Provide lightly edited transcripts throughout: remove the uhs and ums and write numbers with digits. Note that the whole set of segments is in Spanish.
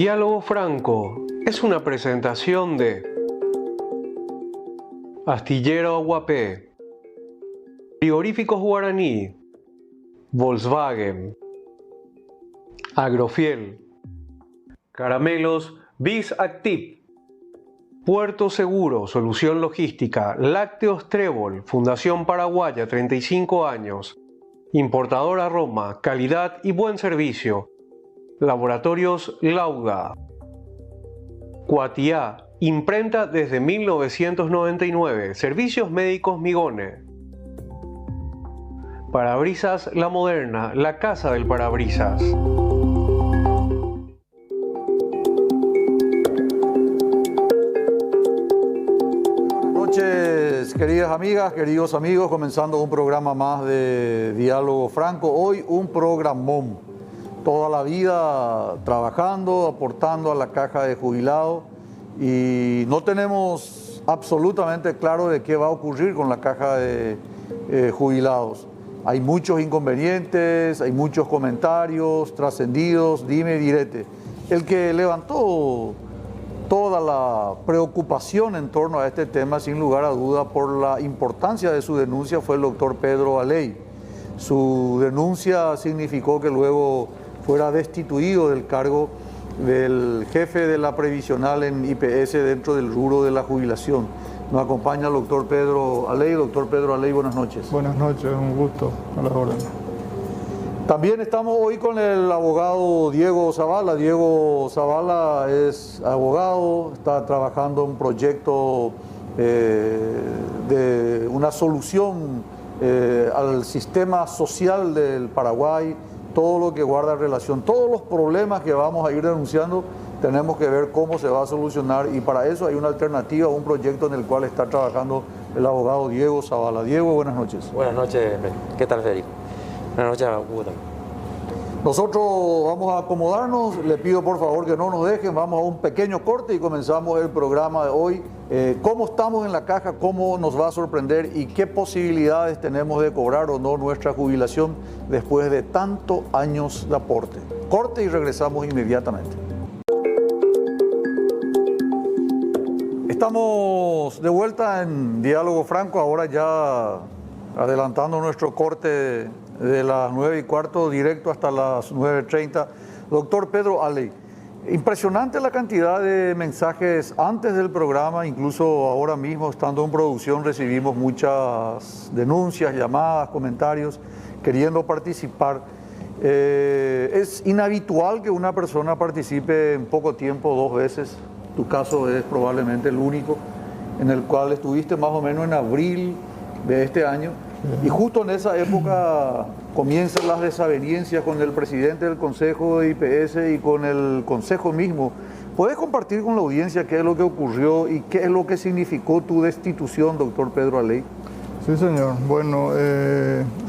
Diálogo Franco es una presentación de Astillero Aguapé, Frigoríficos Guaraní, Volkswagen, Agrofiel, Caramelos Bis Active, Puerto Seguro, Solución Logística, Lácteos Trébol, Fundación Paraguaya, 35 años, Importadora Roma, calidad y buen servicio, Laboratorios Lauda, Cuatiá, imprenta desde 1999, Servicios Médicos Migone, Parabrisas La Moderna, la casa del parabrisas. Queridas amigas, queridos amigos, comenzando un programa más de Diálogo Franco. Hoy un programón. Toda la vida trabajando, aportando a la caja de jubilados y no tenemos absolutamente claro de qué va a ocurrir con la caja de jubilados. Hay muchos inconvenientes, hay muchos comentarios trascendidos, dime y direte. El que levantó toda la preocupación en torno a este tema, sin lugar a duda, por la importancia de su denuncia, fue el doctor Pedro Aley. Su denuncia significó que luego fuera destituido del cargo del jefe de la previsional en IPS dentro del rubro de la jubilación. Nos acompaña el doctor Pedro Aley. Doctor Pedro Aley, buenas noches. Buenas noches, un gusto, a las órdenes. También estamos hoy con el abogado Diego Zavala. Diego Zavala es abogado, está trabajando en un proyecto de una solución al sistema social del Paraguay, todo lo que guarda relación, todos los problemas que vamos a ir denunciando, tenemos que ver cómo se va a solucionar y para eso hay una alternativa, un proyecto en el cual está trabajando el abogado Diego Zavala. Diego, buenas noches. Buenas noches, ¿qué tal, Federico? Buenas noches, Hugo. Nosotros vamos a acomodarnos, le pido por favor que no nos dejen, vamos a un pequeño corte y comenzamos el programa de hoy. ¿Cómo estamos en la caja? ¿Cómo nos va a sorprender? ¿Y qué posibilidades tenemos de cobrar o no nuestra jubilación después de tantos años de aporte? Corte y regresamos inmediatamente. Estamos de vuelta en Diálogo Franco, ahora ya adelantando nuestro corte de las 9:15 directo hasta las 9:30. Doctor Pedro Aley, impresionante la cantidad de mensajes antes del programa, incluso ahora mismo estando en producción recibimos muchas denuncias, llamadas, comentarios, queriendo participar. Es inhabitual que una persona participe en poco tiempo 2 veces. Tu caso es probablemente el único, en el cual estuviste más o menos en abril de este año. Y justo en esa época comienzan las desavenencias con el presidente del Consejo de IPS y con el Consejo mismo. ¿Puedes compartir con la audiencia qué es lo que ocurrió y qué es lo que significó tu destitución, doctor Pedro Aley? Sí, señor. Bueno,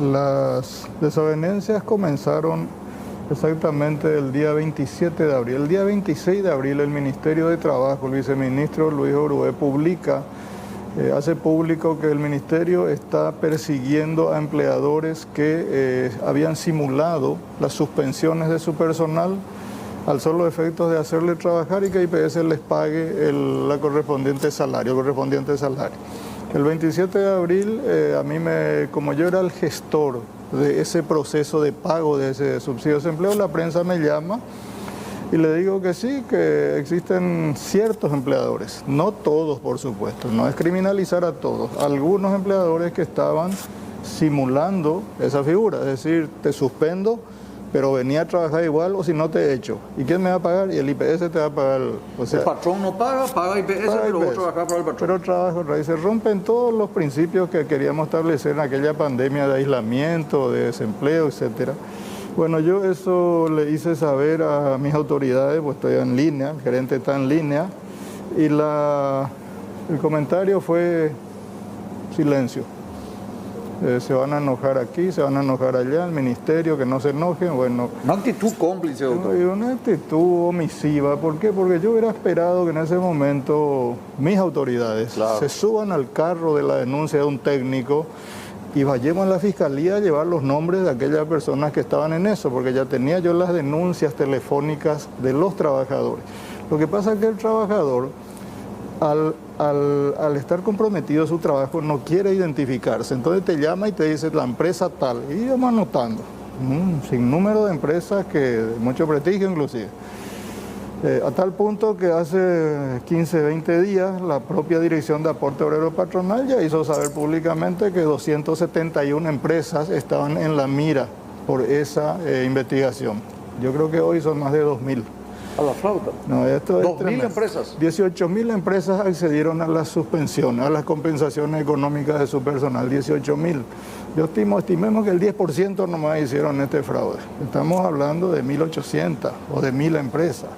las desavenencias comenzaron exactamente el día 27 de abril. El día 26 de abril el Ministerio de Trabajo, el viceministro Luis Orué, hace público que el ministerio está persiguiendo a empleadores que habían simulado las suspensiones de su personal al solo efecto de hacerle trabajar y que IPS les pague el correspondiente salario. El 27 de abril, como yo era el gestor de ese proceso de pago de ese subsidio de desempleo, la prensa me llama y le digo que sí, que existen ciertos empleadores, no todos por supuesto, no es criminalizar a todos, algunos empleadores que estaban simulando esa figura, es decir, te suspendo, pero venía a trabajar igual o si no te echo. ¿Y quién me va a pagar? Y el IPS te va a pagar. O sea, el patrón no paga, paga IPS, pero vos trabajás para el patrón. Pero trabajo, se rompen todos los principios que queríamos establecer en aquella pandemia de aislamiento, de desempleo, etcétera. Bueno, yo eso le hice saber a mis autoridades, pues estoy en línea, el gerente está en línea, y el comentario fue silencio. Se van a enojar aquí, se van a enojar allá, el ministerio, que no se enojen, bueno. Una actitud cómplice, doctor. Una actitud omisiva, ¿por qué? Porque yo hubiera esperado que en ese momento mis autoridades se suban al carro de la denuncia de un técnico, y vayamos a la fiscalía a llevar los nombres de aquellas personas que estaban en eso, porque ya tenía yo las denuncias telefónicas de los trabajadores. Lo que pasa es que el trabajador, al estar comprometido a su trabajo, no quiere identificarse. Entonces te llama y te dice la empresa tal, y vamos anotando. Sin número de empresas que de mucho prestigio inclusive. A tal punto que hace 15, 20 días la propia Dirección de Aporte Obrero Patronal ya hizo saber públicamente que 271 empresas estaban en la mira por esa investigación. Yo creo que hoy son más de 2.000. A la flauta. No, esto es 2.000 tremendo. empresas. 18.000 empresas accedieron a la suspensión, a las compensaciones económicas de su personal. 18.000. Yo estimemos que el 10% nomás hicieron este fraude. Estamos hablando de 1.800 o de 1.000 empresas.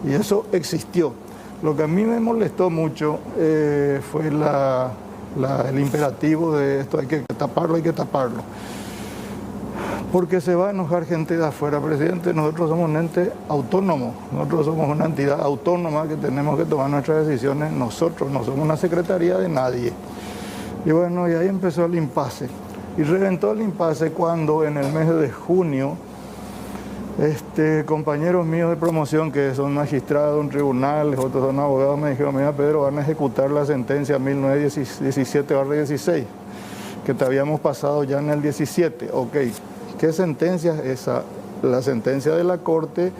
Y eso existió. Lo que a mí me molestó mucho fue el imperativo de esto, hay que taparlo. Porque se va a enojar gente de afuera, presidente. Nosotros somos un ente autónomo, nosotros somos una entidad autónoma que tenemos que tomar nuestras decisiones nosotros, no somos una secretaría de nadie. Y bueno, y ahí empezó el impasse. Y reventó el impasse cuando en el mes de junio, compañeros míos de promoción que son magistrados en tribunales, otros son abogados, me dijeron: mira, Pedro, van a ejecutar la sentencia 1917/16, que te habíamos pasado ya en el 17. Ok, ¿qué sentencia es esa? La sentencia de la Corte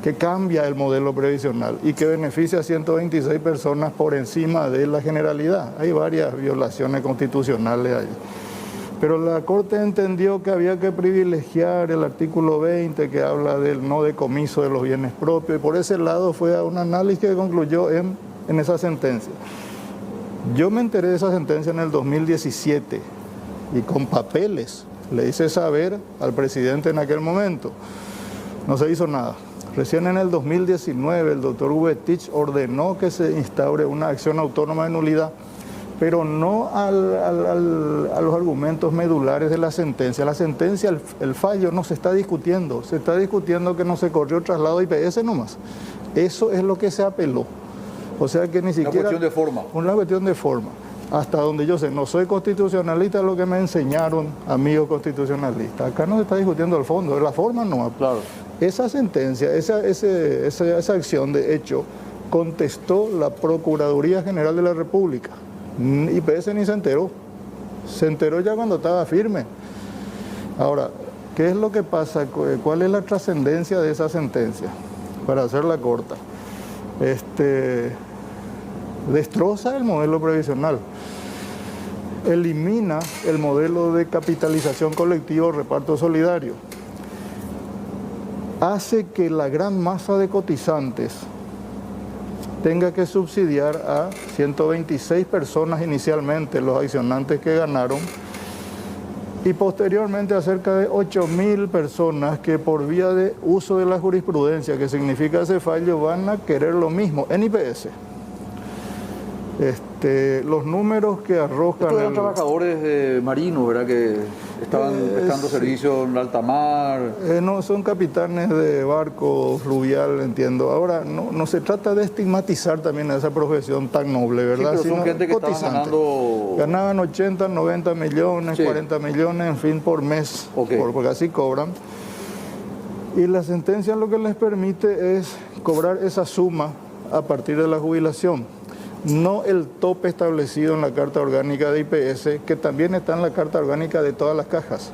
que cambia el modelo previsional y que beneficia a 126 personas por encima de la generalidad. Hay varias violaciones constitucionales ahí. Pero la Corte entendió que había que privilegiar el artículo 20 que habla del no decomiso de los bienes propios, y por ese lado fue a un análisis que concluyó en esa sentencia. Yo me enteré de esa sentencia en el 2017 y con papeles le hice saber al presidente en aquel momento. No se hizo nada. Recién en el 2019 el doctor Ubetich ordenó que se instaure una acción autónoma de nulidad, pero no a los argumentos medulares de la sentencia. La sentencia, el fallo no se está discutiendo. Se está discutiendo que no se corrió traslado IPS nomás. Eso es lo que se apeló. O sea que ni siquiera... Una cuestión de forma. Una cuestión de forma. Hasta donde yo sé, no soy constitucionalista, es lo que me enseñaron amigos constitucionalistas. Acá no se está discutiendo el fondo, de la forma no. Claro. Esa sentencia, esa acción de hecho, contestó la Procuraduría General de la República. IPS ni se enteró ya cuando estaba firme. Ahora, ¿qué es lo que pasa? ¿Cuál es la trascendencia de esa sentencia? Para hacerla corta, destroza el modelo previsional, elimina el modelo de capitalización colectiva o reparto solidario, hace que la gran masa de cotizantes tenga que subsidiar a 126 personas inicialmente, los accionantes que ganaron, y posteriormente a cerca de 8.000 personas que por vía de uso de la jurisprudencia, que significa ese fallo, van a querer lo mismo en IPS. Los números que arrojan... Estos eran trabajadores de marinos, ¿verdad? Que estaban prestando servicio en alta mar. No, son capitanes de barco fluvial, entiendo. Ahora, no se trata de estigmatizar también a esa profesión tan noble, ¿verdad? Sí, pero son gente que estaban ganando... Ganaban 80, 90 millones, sí, 40 millones, en fin, por mes, okay, porque así cobran. Y la sentencia lo que les permite es cobrar esa suma a partir de la jubilación. No el tope establecido en la Carta Orgánica de IPS, que también está en la Carta Orgánica de todas las cajas.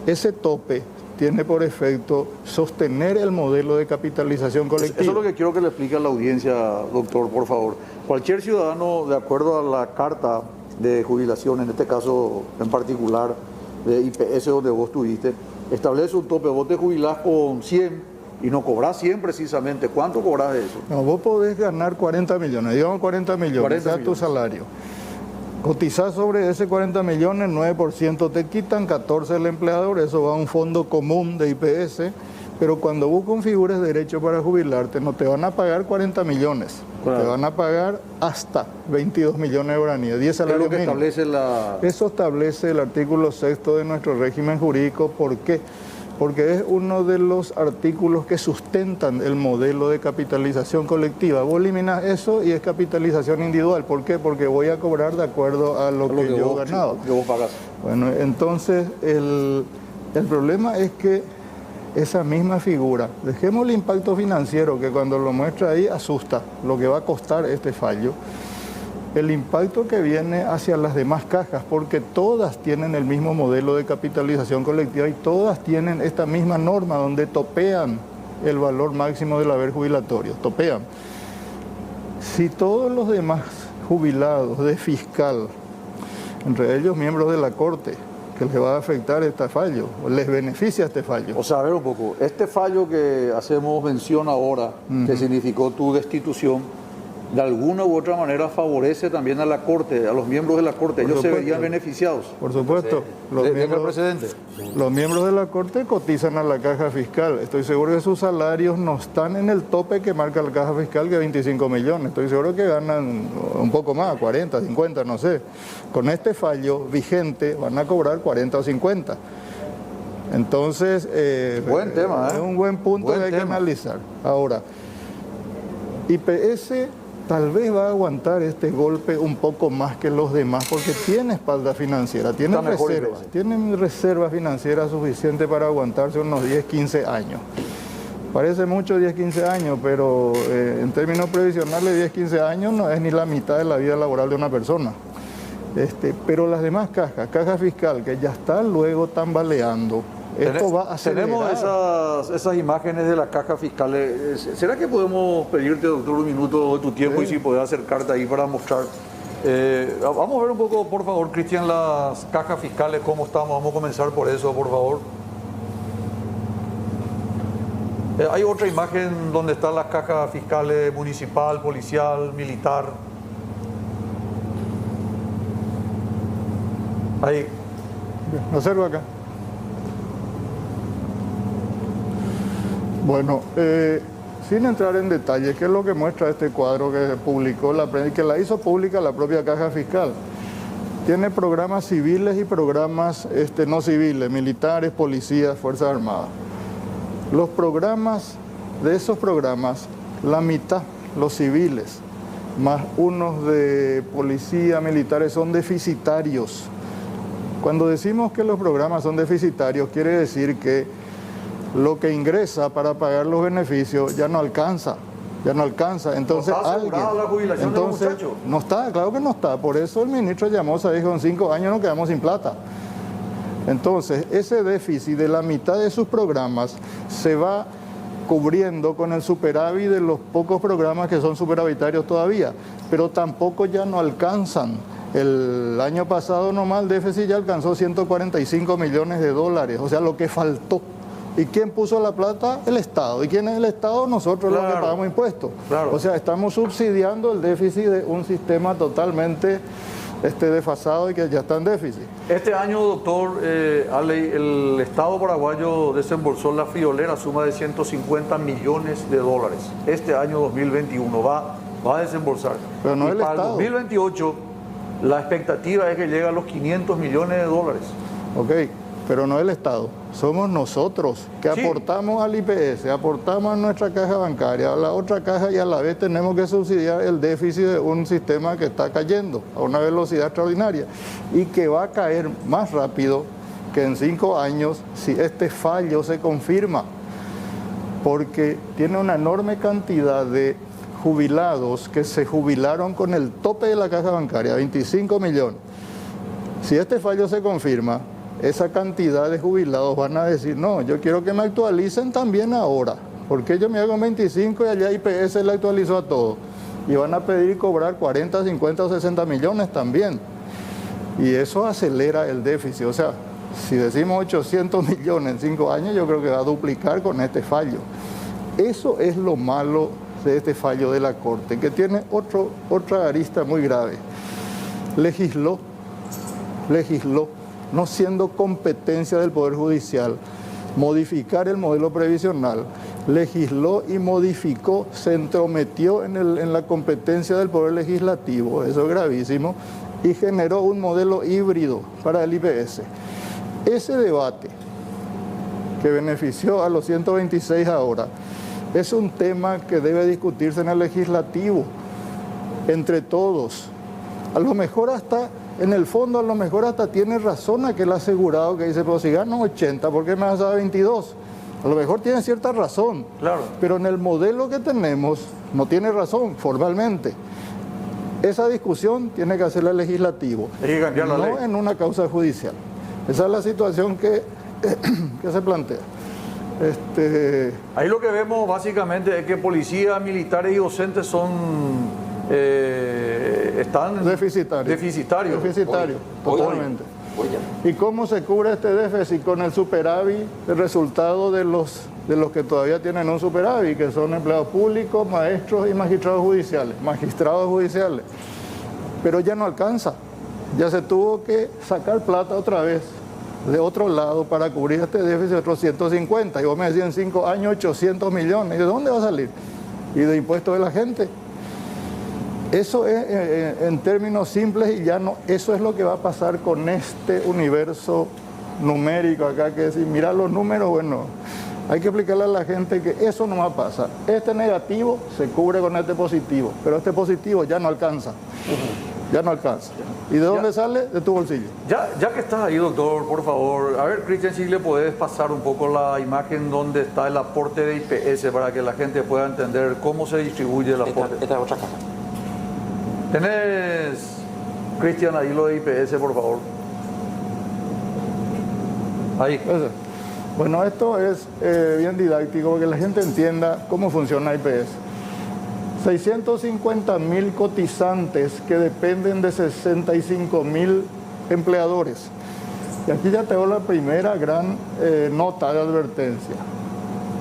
Ese tope tiene por efecto sostener el modelo de capitalización colectiva. Eso es lo que quiero que le explique a la audiencia, doctor, por favor. Cualquier ciudadano, de acuerdo a la Carta de Jubilación, en este caso en particular de IPS donde vos tuviste, establece un tope. Vos te jubilás con 100 y no cobrás 100 precisamente. ¿Cuánto cobrás de eso? No, vos podés ganar 40 millones, digamos 40 millones, sea tu salario. Cotizás sobre ese 40 millones, 9% te quitan, 14 el empleador, eso va a un fondo común de IPS, pero cuando vos configures derecho para jubilarte, no te van a pagar 40 millones, claro, te van a pagar hasta 22 millones de guaraníes, 10 salarios mínimos. Establece Eso establece el artículo 6 de nuestro régimen jurídico. ¿Por qué? porque es uno de los artículos que sustentan el modelo de capitalización colectiva. Vos eliminas eso y es capitalización individual. ¿Por qué? Porque voy a cobrar de acuerdo a lo que yo he ganado. Que vos pagas. Bueno, entonces el problema es que esa misma figura, dejemos el impacto financiero, que cuando lo muestra ahí asusta, lo que va a costar este fallo, el impacto que viene hacia las demás cajas, porque todas tienen el mismo modelo de capitalización colectiva y todas tienen esta misma norma donde topean el valor máximo del haber jubilatorio, topean. Si todos los demás jubilados de fiscal, entre ellos miembros de la Corte, que les va a afectar este fallo, o les beneficia este fallo. O sea, a ver un poco, este fallo que hacemos mención ahora, que significó tu destitución, de alguna u otra manera favorece también a la Corte, a los miembros de la Corte. Ellos se verían beneficiados. Por supuesto. Los miembros de la Corte cotizan a la caja fiscal. Estoy seguro que sus salarios no están en el tope que marca la caja fiscal, que es 25 millones. Estoy seguro que ganan un poco más, 40, 50, no sé. Con este fallo vigente van a cobrar 40 o 50. Entonces, buen tema, es un buen punto que hay que analizar. Ahora, IPS tal vez va a aguantar este golpe un poco más que los demás porque tiene espalda financiera, tiene reserva financiera suficiente para aguantarse unos 10, 15 años. Parece mucho 10, 15 años, pero en términos previsionales 10, 15 años no es ni la mitad de la vida laboral de una persona. Pero las demás caja fiscal que ya está luego tambaleando, esto va a acelerar. Tenemos esas imágenes de las cajas fiscales. ¿Será que podemos pedirte, doctor, un minuto de tu tiempo y si podés acercarte ahí para mostrar? Vamos a ver un poco, por favor, Cristian, las cajas fiscales, cómo estamos. Vamos a comenzar por eso, por favor. Hay otra imagen donde están las cajas fiscales municipal, policial, militar. Ahí. Observa acá. Bueno, sin entrar en detalle, ¿qué es lo que muestra este cuadro que publicó la prensa y que la hizo pública la propia caja fiscal? Tiene programas civiles y programas no civiles, militares, policías, Fuerzas Armadas. Los programas, de esos programas, la mitad, los civiles, más unos de policía, militares, son deficitarios. Cuando decimos que los programas son deficitarios, quiere decir que lo que ingresa para pagar los beneficios ya no alcanza. Entonces, ¿no está asegurada la jubilación de los muchachos? No está, claro que no está. Por eso el ministro Llamosa dijo, en 5 años nos quedamos sin plata. Entonces, ese déficit de la mitad de sus programas se va cubriendo con el superávit de los pocos programas que son superavitarios todavía, pero tampoco ya no alcanzan. El año pasado nomás el déficit ya alcanzó 145 millones de dólares, o sea, lo que faltó. ¿Y quién puso la plata? El Estado. ¿Y quién es el Estado? Nosotros, los que pagamos impuestos. Claro. O sea, estamos subsidiando el déficit de un sistema totalmente desfasado y que ya está en déficit. Este año, doctor Ale, el Estado paraguayo desembolsó la friolera suma de 150 millones de dólares. Este año 2021 va a desembolsar. Pero no y el para Estado. el 2028 la expectativa es que llegue a los 500 millones de dólares. Ok, pero no el Estado. Somos nosotros que aportamos al IPS, aportamos a nuestra caja bancaria, a la otra caja, y a la vez tenemos que subsidiar el déficit de un sistema que está cayendo a una velocidad extraordinaria y que va a caer más rápido que en 5 años si este fallo se confirma, porque tiene una enorme cantidad de jubilados que se jubilaron con el tope de la caja bancaria, 25 millones. Si este fallo se confirma, esa cantidad de jubilados van a decir, no, yo quiero que me actualicen también ahora, porque yo me hago 25 y allá IPS le actualizó a todo. Y van a pedir cobrar 40, 50 o 60 millones también. Y eso acelera el déficit. O sea, si decimos 800 millones en 5 años, yo creo que va a duplicar con este fallo. Eso es lo malo de este fallo de la Corte, que tiene otra arista muy grave. Legisló, no siendo competencia del Poder Judicial, modificar el modelo previsional, legisló y modificó, se entrometió en la competencia del Poder Legislativo, eso es gravísimo, y generó un modelo híbrido para el IPS. Ese debate que benefició a los 126 ahora, es un tema que debe discutirse en el legislativo, entre todos. A lo mejor hasta, en el fondo, a lo mejor hasta tiene razón aquel asegurado que dice, pero si gano 80, ¿por qué me vas a dar 22? A lo mejor tiene cierta razón, Claro. pero en el modelo que tenemos no tiene razón formalmente. Esa discusión tiene que hacerla el legislativo, Hay que cambiar la no ley. en una causa judicial. Esa es la situación que se plantea. Ahí lo que vemos básicamente es que policías, militares y docentes están Deficitarios. deficitarios. Deficitario, Hoy. totalmente. ¿Y cómo se cubre este déficit? Con el superávit, el resultado de los que todavía tienen un superávit, que son empleados públicos, maestros y magistrados judiciales. Pero ya no alcanza. Ya se tuvo que sacar plata otra vez de otro lado para cubrir este déficit de otros 150. Y vos me decís en 5 años 800 millones. ¿Y de dónde va a salir? Y de impuestos de la gente. Eso es en términos simples y llanos, eso es lo que va a pasar con este universo numérico acá, que decir, mira los números, bueno, hay que explicarle a la gente que eso no va a pasar. Este negativo se cubre con este positivo, pero este positivo ya no alcanza. Ya no alcanza. ¿Y de dónde sale? De tu bolsillo. Ya que estás ahí, doctor, por favor, a ver, Cristian, si le podés pasar un poco la imagen donde está el aporte de IPS para que la gente pueda entender cómo se distribuye el aporte. Esta es otra cámara. Tenés, Cristian, ahí lo de IPS, por favor. Ahí. Eso. Bueno, esto es bien didáctico para que la gente entienda cómo funciona IPS. 650.000 cotizantes que dependen de 65.000 empleadores. Y aquí ya tengo la primera gran nota de advertencia.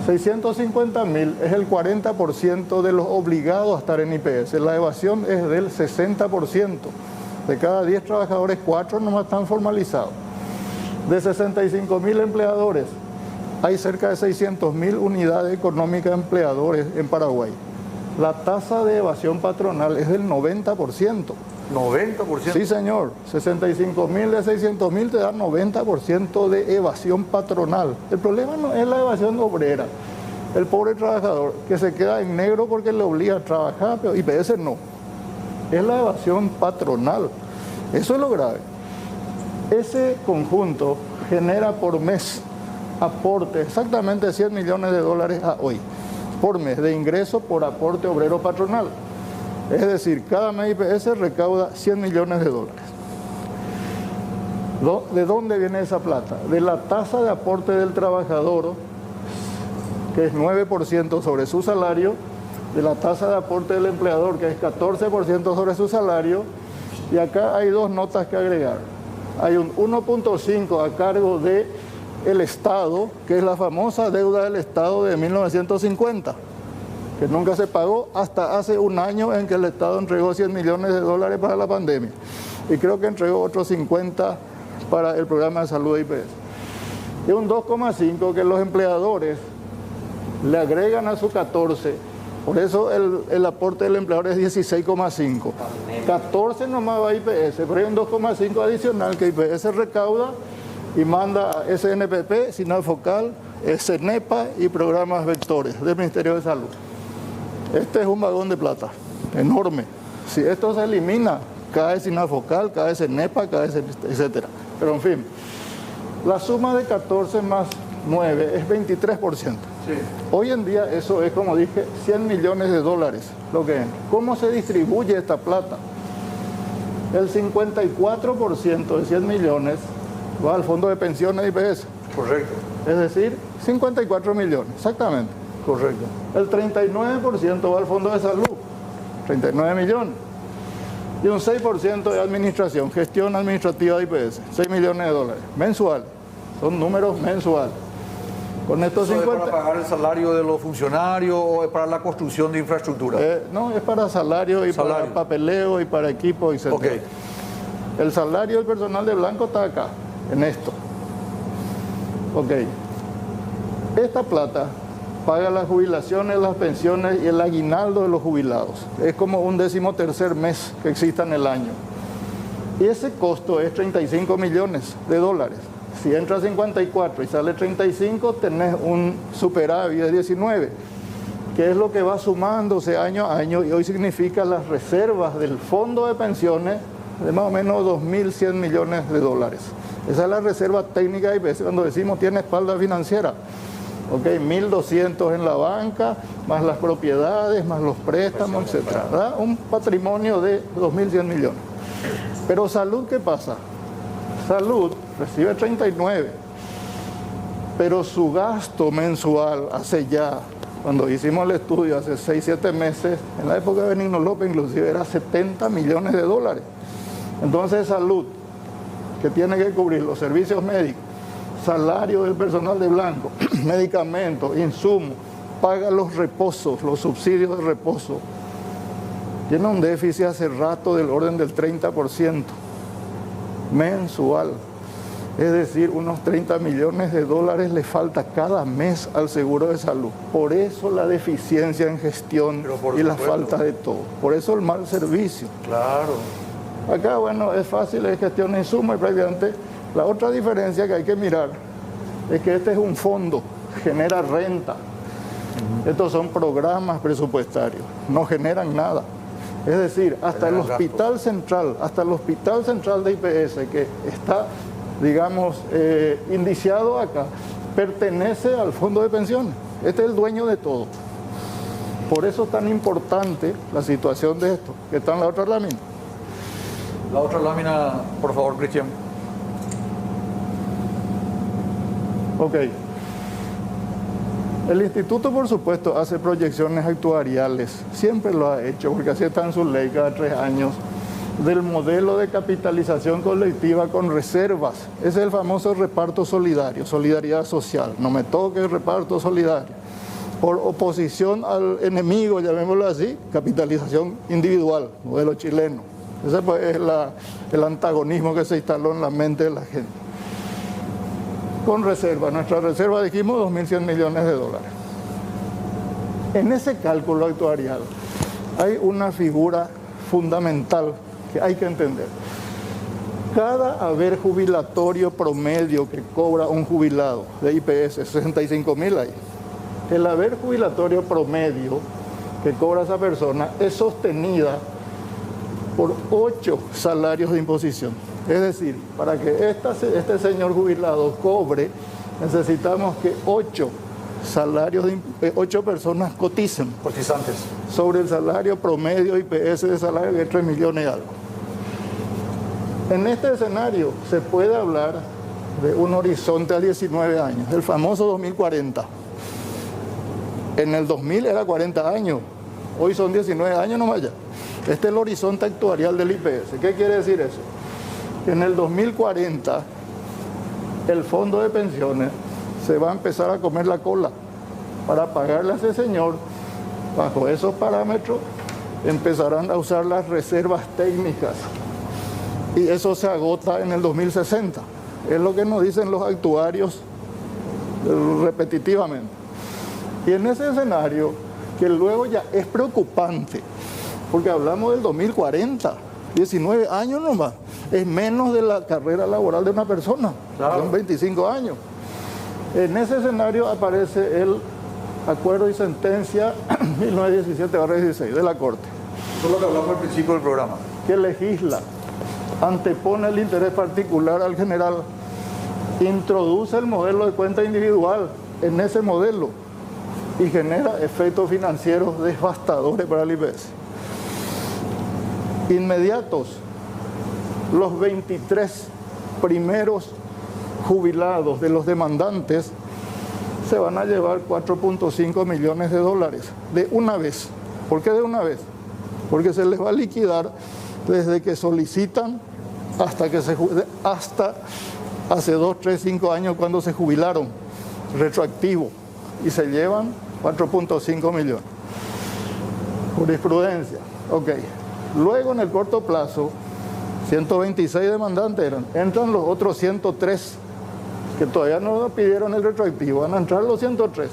650.000 es el 40% de los obligados a estar en IPS. La evasión es del 60%. De cada 10 trabajadores, 4 nomás están formalizados. De 65.000 empleadores, hay cerca de 600.000 unidades económicas de empleadores en Paraguay. La tasa de evasión patronal es del 90%. 90%. Sí, señor. 65.000 de 600.000 te dan 90% de evasión patronal. El problema no es la evasión obrera. El pobre trabajador que se queda en negro porque le obliga a trabajar, pero IPS no. Es la evasión patronal. Eso es lo grave. Ese conjunto genera por mes aporte exactamente 100 millones de dólares a hoy, por mes, de ingreso por aporte obrero patronal. Es decir, cada mes IPS recauda 100 millones de dólares. ¿De dónde viene esa plata? De la tasa de aporte del trabajador, que es 9% sobre su salario, de la tasa de aporte del empleador, que es 14% sobre su salario, y acá hay dos notas que agregar. Hay un 1.5 a cargo del Estado, que es la famosa deuda del Estado de 1950. Que nunca se pagó hasta hace un año en que el Estado entregó 100 millones de dólares para la pandemia. Y creo que entregó otros 50 para el programa de salud de IPS. Y un 2,5 que los empleadores le agregan a su 14. Por eso el aporte del empleador es 16,5. 14 nomás va a IPS, pero hay un 2,5 adicional que IPS recauda y manda a SNPP, SINAFOCAL, SNEPA y programas vectores del Ministerio de Salud. Este es un vagón de plata, enorme. Si esto se elimina, cae SINAFOCAL, cae SNEPA, cae etcétera. Pero en fin, la suma de 14 más 9 es 23%. Sí. Hoy en día eso es, como dije, 100 millones de dólares. Lo que es. ¿Cómo se distribuye esta plata? El 54% de 100 millones va al fondo de pensiones de IPS. Correcto. Es decir, 54 millones, exactamente. Correcto. El 39% va al fondo de salud, 39 millones. Y un 6% de administración, gestión administrativa de IPS, 6 millones de dólares, mensual. Son números mensuales. Con estos ¿Eso 50... es para pagar el salario de los funcionarios o es para la construcción de infraestructura? no, es para salario y para papeleo y para equipo, etc. Okay. El salario del personal de blanco está acá, en esto. Ok. Esta plata paga las jubilaciones, las pensiones y el aguinaldo de los jubilados. Es como un 13º mes que exista en el año. Y ese costo es 35 millones de dólares. Si entra 54 y sale 35, tenés un superávit de 19, que es lo que va sumándose año a año y hoy significa las reservas del fondo de pensiones de más o menos 2.100 millones de dólares. Esa es la reserva técnica de IPS cuando decimos tiene espalda financiera. Ok, 1.200 en la banca, más las propiedades, más los préstamos, etcétera, ¿verdad? Un patrimonio de 2.100 millones. Pero salud, ¿qué pasa? Salud recibe 39, pero su gasto mensual hace ya, cuando hicimos el estudio hace 6, 7 meses, en la época de Benigno López inclusive era 70 millones de dólares. Entonces salud, que tiene que cubrir los servicios médicos, salario del personal de blanco, medicamentos, insumos, paga los reposos, los subsidios de reposo. Tiene un déficit hace rato del orden del 30% mensual. Es decir, unos 30 millones de dólares le falta cada mes al seguro de salud. Por eso la deficiencia en gestión y la falta de todo. Por eso el mal servicio. Claro. Acá, bueno, es fácil, es gestión de insumos y prácticamente. La otra diferencia que hay que mirar es que este es un fondo, genera renta. Estos son programas presupuestarios, no generan nada. Es decir, hasta el hospital central, de IPS, que está, digamos, indiciado acá, pertenece al fondo de pensiones. Este es el dueño de todo. Por eso es tan importante la situación de esto, que está en la otra lámina. La otra lámina, por favor, Cristian. Ok. El instituto, por supuesto, hace proyecciones actuariales, siempre lo ha hecho, porque así está en su ley cada 3 años, del modelo de capitalización colectiva con reservas. Ese es el famoso reparto solidario, solidaridad social. No me toque el reparto solidario. Por oposición al enemigo, llamémoslo así, capitalización individual, modelo chileno. Ese pues, es el antagonismo que se instaló en la mente de la gente. Con reserva, nuestra reserva dijimos 2.100 millones de dólares. En ese cálculo actuarial hay una figura fundamental que hay que entender. Cada haber jubilatorio promedio que cobra un jubilado de IPS, 65.000 ahí, el haber jubilatorio promedio que cobra esa persona es sostenida por 8 salarios de imposición. Es decir, para que este señor jubilado cobre, necesitamos que 8 personas coticen. Cotizantes. Sobre el salario promedio IPS de salario de 3 millones y algo. En este escenario se puede hablar de un horizonte a 19 años, el famoso 2040. En el 2000 era 40 años, hoy son 19 años nomás ya. Este es el horizonte actuarial del IPS. ¿Qué quiere decir eso? Que en el 2040 el fondo de pensiones se va a empezar a comer la cola para pagarle a ese señor. Bajo esos parámetros empezarán a usar las reservas técnicas y eso se agota en el 2060. Es lo que nos dicen los actuarios repetitivamente. Y en ese escenario, que luego ya es preocupante, porque hablamos del 2040, 19 años nomás, es menos de la carrera laboral de una persona, claro. Son 25 años. En ese escenario aparece el acuerdo y sentencia 1917/16 de la Corte. Eso es lo que hablamos al principio del programa. Que legisla, antepone el interés particular al general, introduce el modelo de cuenta individual en ese modelo y genera efectos financieros devastadores para el IPS. Inmediatos, los 23 primeros jubilados de los demandantes se van a llevar 4.5 millones de dólares de una vez. ¿Por qué de una vez? Porque se les va a liquidar desde que solicitan hasta hace 2, 3, 5 años cuando se jubilaron, retroactivo, y se llevan 4.5 millones. Jurisprudencia, ok. Luego en el corto plazo, 126 demandantes entran los otros 103 que todavía no pidieron el retroactivo, van a entrar los 103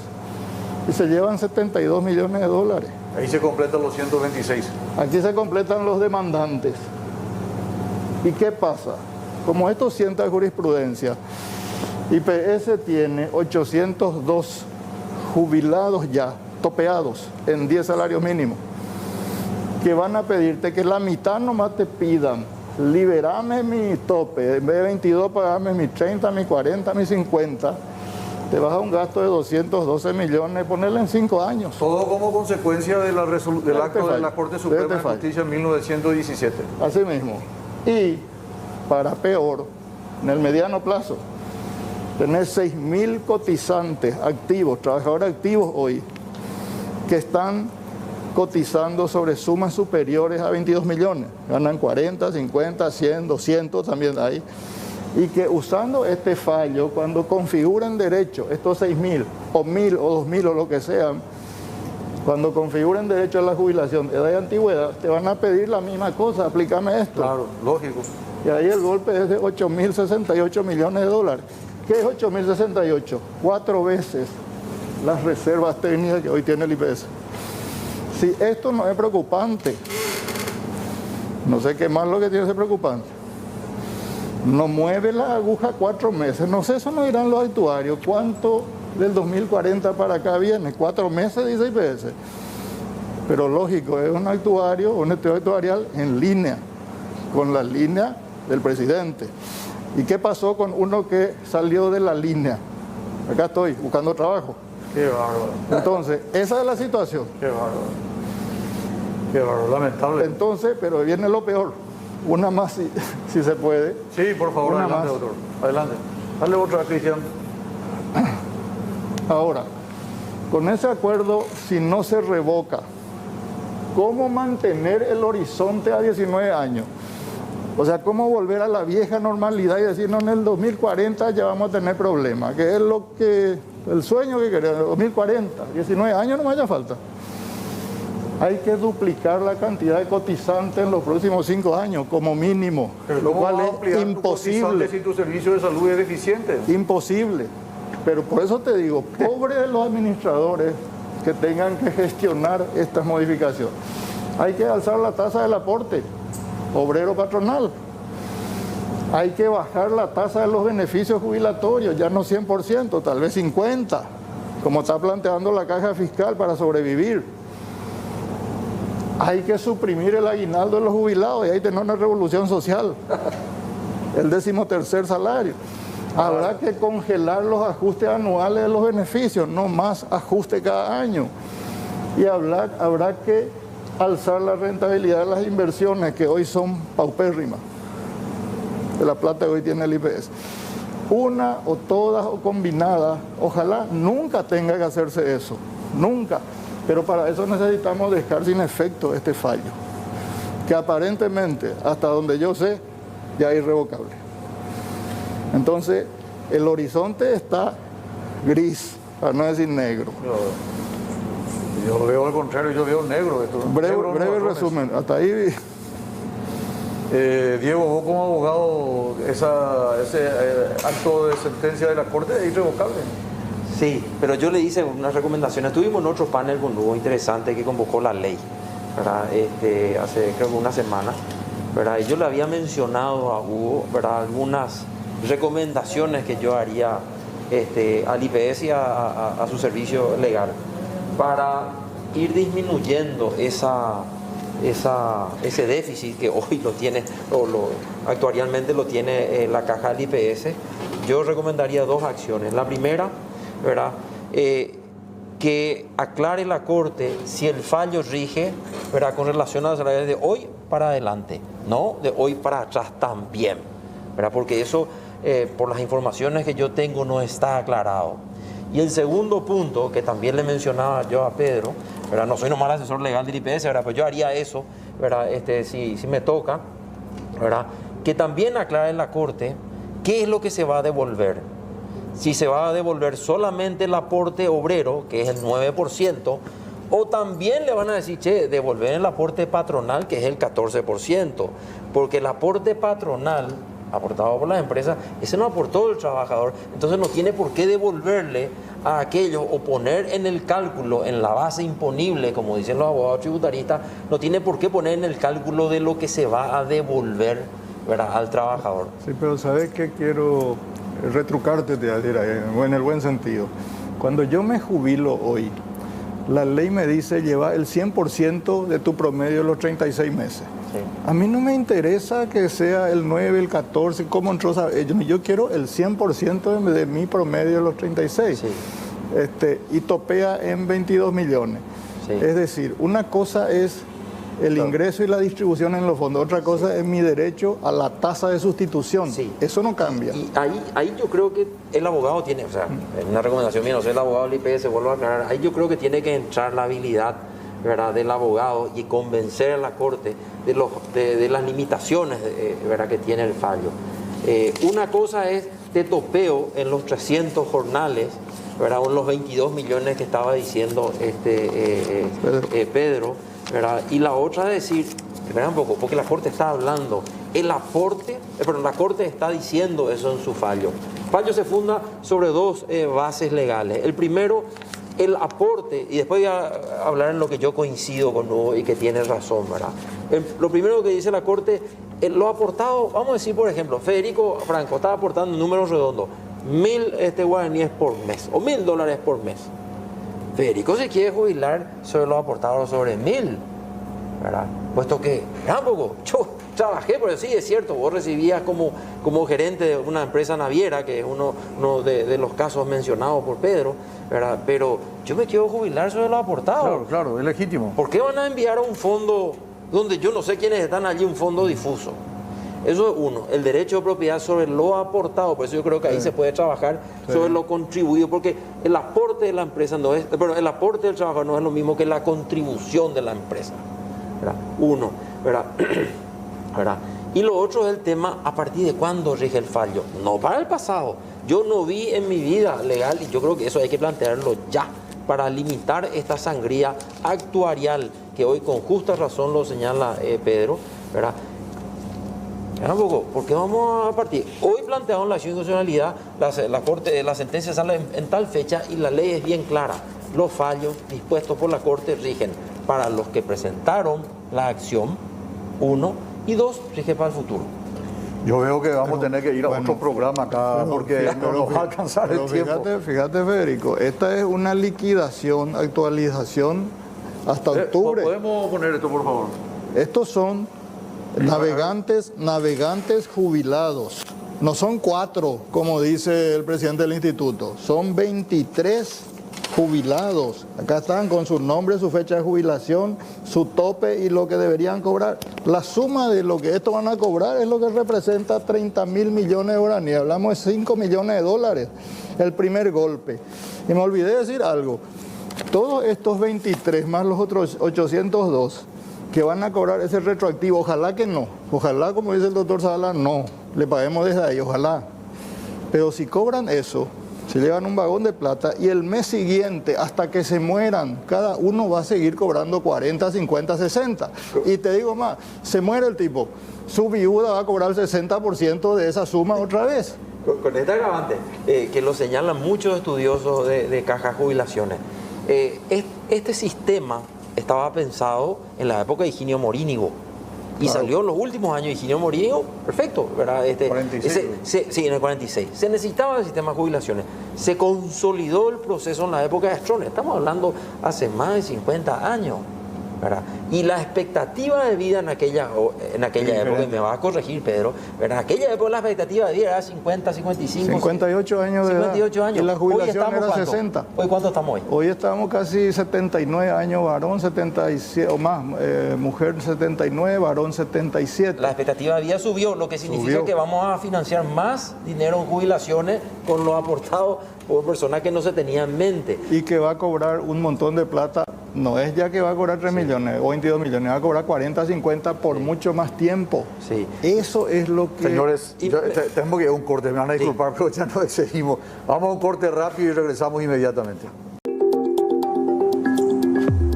y se llevan 72 millones de dólares. Ahí se completan los 126. Aquí se completan los demandantes. ¿Y qué pasa? Como esto sienta jurisprudencia, IPS tiene 802 jubilados ya, topeados en 10 salarios mínimos, que van a pedirte que la mitad nomás te pidan, liberame mi tope, en vez de 22 pagame mi 30, mi 40, mi 50, te vas a un gasto de 212 millones, ponerle en 5 años. Todo como consecuencia de del acto de la Corte Suprema de Justicia en 1917. Así mismo. Y, para peor, en el mediano plazo, tenés 6.000 cotizantes activos, trabajadores activos hoy, que están cotizando sobre sumas superiores a 22 millones. Ganan 40, 50, 100, 200 también hay. Y que usando este fallo, cuando configuren derecho, estos 6.000 o 1.000 o 2.000 o lo que sean, cuando configuren derecho a la jubilación de edad y antigüedad, te van a pedir la misma cosa, aplícame esto. Claro, lógico. Y ahí el golpe es de 8.068 millones de dólares. ¿Qué es 8.068? 4 veces las reservas técnicas que hoy tiene el IPS. Si esto no es preocupante, no sé qué más lo que tiene que ser preocupante. No mueve la aguja 4 meses. No sé, eso no dirán los actuarios. ¿Cuánto del 2040 para acá viene? 4 meses, dice IPS. Pero lógico, es un actuario, un estudio actuarial en línea, con la línea del presidente. ¿Y qué pasó con uno que salió de la línea? Acá estoy, buscando trabajo. Qué bárbaro. Entonces, esa es la situación. Qué bárbaro. Qué bárbaro, lamentable. Entonces, pero viene lo peor. Una más, si se puede. Sí, por favor, Una adelante, más. doctor. Adelante. Dale otra, Cristian. Ahora, con ese acuerdo, si no se revoca, ¿cómo mantener el horizonte a 19 años? O sea, ¿cómo volver a la vieja normalidad y decir, no, en el 2040 ya vamos a tener problemas? Que es el sueño que queremos, 2040, 19 años no me haya falta. Hay que duplicar la cantidad de cotizantes en los próximos 5 años, como mínimo, Pero lo ¿cómo cual vas a es ampliar tu imposible. cotizante si tu servicio de salud es deficiente? Imposible. Pero por eso te digo, pobre de los administradores que tengan que gestionar estas modificaciones. Hay que alzar la tasa del aporte obrero patronal. Hay que bajar la tasa de los beneficios jubilatorios, ya no 100%, tal vez 50%, como está planteando la caja fiscal para sobrevivir. Hay que suprimir el aguinaldo de los jubilados y ahí tener una revolución social. El 13º salario. Habrá que congelar los ajustes anuales de los beneficios, no más ajuste cada año. Y habrá que alzar la rentabilidad de las inversiones que hoy son paupérrimas, de la plata que hoy tiene el IPS. Una o todas o combinadas, ojalá nunca tenga que hacerse eso, nunca. Pero para eso necesitamos dejar sin efecto este fallo, que aparentemente, hasta donde yo sé, ya es irrevocable. Entonces, el horizonte está gris, para no decir negro. Yo veo al contrario, yo veo negro. Esto. Breve resumen, hasta ahí. Diego, vos como abogado, ese acto de sentencia de la Corte es irrevocable. Sí, pero yo le hice unas recomendaciones. Tuvimos en otro panel con Hugo interesante que convocó la ley, ¿verdad? Hace creo que una semana, ¿verdad? Y yo le había mencionado a Hugo, ¿verdad?, algunas recomendaciones que yo haría al IPS y a su servicio legal para ir disminuyendo ese déficit que hoy lo tiene, actuarialmente lo tiene la caja del IPS. Yo recomendaría 2 acciones. La primera, ¿verdad?, que aclare la Corte si el fallo rige, ¿verdad?, con relación a las salarios de hoy para adelante, no de hoy para atrás también, ¿verdad?, porque eso, por las informaciones que yo tengo, no está aclarado. Y el segundo punto, que también le mencionaba yo a Pedro, ¿verdad?, no soy nomás el asesor legal del IPS, ¿verdad?, pues yo haría eso, ¿verdad?, si me toca, ¿verdad?, que también aclare en la Corte qué es lo que se va a devolver. Si se va a devolver solamente el aporte obrero, que es el 9%, o también le van a decir, che, devolver el aporte patronal, que es el 14%, porque el aporte patronal aportado por las empresas, ese no aportó el trabajador, entonces no tiene por qué devolverle a aquello o poner en el cálculo, en la base imponible, como dicen los abogados tributaristas, no tiene por qué poner en el cálculo de lo que se va a devolver, ¿verdad?, al trabajador. Sí, pero ¿sabes qué quiero retrucarte, te voy a decir, en el buen sentido. Cuando yo me jubilo hoy, la ley me dice lleva el 100% de tu promedio de los 36 meses. Sí. A mí no me interesa que sea el 9, el 14, cómo entró. Yo quiero el 100% de mi promedio de los 36. Sí. Y topea en 22 millones. Sí. Es decir, una cosa es el ingreso y la distribución en los fondos, otra cosa es mi derecho a la tasa de sustitución. Sí. Eso no cambia. Y ahí yo creo que el abogado tiene, o sea, en una recomendación mía, no soy el abogado del IPS, vuelvo a aclarar, ahí yo creo que tiene que entrar la habilidad, ¿verdad?, del abogado y convencer a la Corte de las limitaciones, ¿verdad?, que tiene el fallo. Una cosa es de topeo en los 300 jornales, ¿verdad?, o en los 22 millones que estaba diciendo Pedro, ¿verdad? Y la otra es decir, espera un poco, porque la Corte está hablando, la Corte está diciendo eso en su fallo. El fallo se funda sobre dos bases legales. El primero, el aporte, y después voy a hablar en lo que yo coincido con Hugo y que tiene razón, ¿verdad? Lo primero que dice la Corte, lo aportado, vamos a decir, por ejemplo, Federico Franco estaba aportando números redondos, 1.000 guaraníes por mes, o $1.000 por mes. Federico se quiere jubilar sobre los aportados sobre 1.000, ¿verdad? Puesto que, tampoco, yo trabajé, pero sí, es cierto, vos recibías como gerente de una empresa naviera, que es uno de los casos mencionados por Pedro, ¿verdad? Pero yo me quiero jubilar sobre los aportados. Claro, claro, es legítimo. ¿Por qué van a enviar a un fondo donde yo no sé quiénes están allí, un fondo difuso? Eso es uno, el derecho de propiedad sobre lo aportado, por eso yo creo que ahí se puede trabajar sobre lo contribuido, porque el aporte de la empresa no es, pero el aporte del trabajador no es lo mismo que la contribución de la empresa, ¿verdad? Uno, ¿verdad? ¿verdad? Y lo otro es el tema, ¿a partir de cuándo rige el fallo? No para el pasado. Yo no vi en mi vida legal, y yo creo que eso hay que plantearlo ya, para limitar esta sangría actuarial que hoy con justa razón lo señala Pedro, ¿verdad? ¿Por qué vamos a partir? Hoy planteamos la acción de constitucionalidad, la sentencia sale en tal fecha y la ley es bien clara. Los fallos dispuestos por la Corte rigen para los que presentaron la acción, 1, y 2, rige para el futuro. Yo veo que vamos a tener que ir a otro programa acá porque no nos va a alcanzar el tiempo. Fíjate, Federico, esta es una liquidación, actualización hasta octubre. ¿Podemos poner esto, por favor? Estos son navegantes jubilados. No son 4, como dice el presidente del instituto, son 23 jubilados. Acá están con su nombre, su fecha de jubilación, su tope y lo que deberían cobrar. La suma de lo que estos van a cobrar es lo que representa 30.000 millones de guaraníes. Hablamos de 5 millones de dólares, el primer golpe. Y me olvidé de decir algo. Todos estos 23 más los otros 802 que van a cobrar ese retroactivo, ojalá que no. Ojalá, como dice el doctor Sala, no. Le paguemos desde ahí, ojalá. Pero si cobran eso, se llevan un vagón de plata y el mes siguiente, hasta que se mueran, cada uno va a seguir cobrando 40, 50, 60. Y te digo más, se muere el tipo, su viuda va a cobrar el 60% de esa suma otra vez. Con este agravante, que lo señalan muchos estudiosos de cajas jubilaciones, este sistema estaba pensado en la época de Higinio Morínigo. Y Claro. salió en los últimos años de Higinio Morínigo, perfecto, ¿verdad? 46. Sí, en el 46. Se necesitaba el sistema de jubilaciones. Se consolidó el proceso en la época de Stroessner. Estamos hablando hace más de 50 años, ¿verdad? Y la expectativa de vida en aquella época, y me va a corregir Pedro, ¿verdad? En aquella época la expectativa de vida era 50, 55... 58 años de edad. 58 años. Y la jubilación hoy era ¿cuánto? 60. ¿Hoy cuánto estamos hoy? Hoy estamos casi 79 años varón, 77 o más, mujer 79, varón 77. La expectativa de vida subió, lo que significa Subió. que vamos a financiar más dinero en jubilaciones con los aportados por personas que no se tenían en mente. Y que va a cobrar un montón de plata, no es ya que va a cobrar 3 millones o 22 millones, va a cobrar 40, 50 por mucho más tiempo. Sí. Eso es lo que... Señores, tenemos que ir a un corte, me van a disculpar, pero ya no seguimos. Vamos a un corte rápido y regresamos inmediatamente.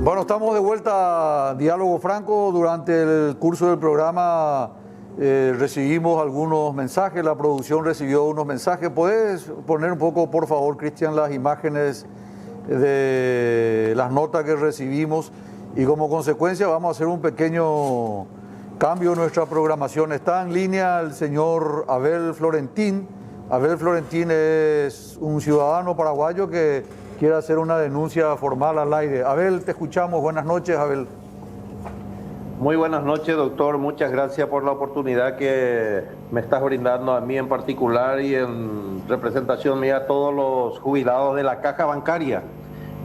Bueno, estamos de vuelta a Diálogo Franco. Durante el curso del programa recibimos algunos mensajes, la producción recibió unos mensajes. ¿Puedes poner un poco, por favor, Cristian, las imágenes de las notas que recibimos? Y como consecuencia vamos a hacer un pequeño cambio en nuestra programación. Está en línea el señor Abel Florentín, Abel Florentín es un ciudadano paraguayo que quiere hacer una denuncia formal al aire. Abel, te escuchamos. Buenas noches, Abel. Muy buenas noches, doctor. Muchas gracias por la oportunidad que me estás brindando a mí en particular y en representación mía a todos los jubilados de la caja bancaria.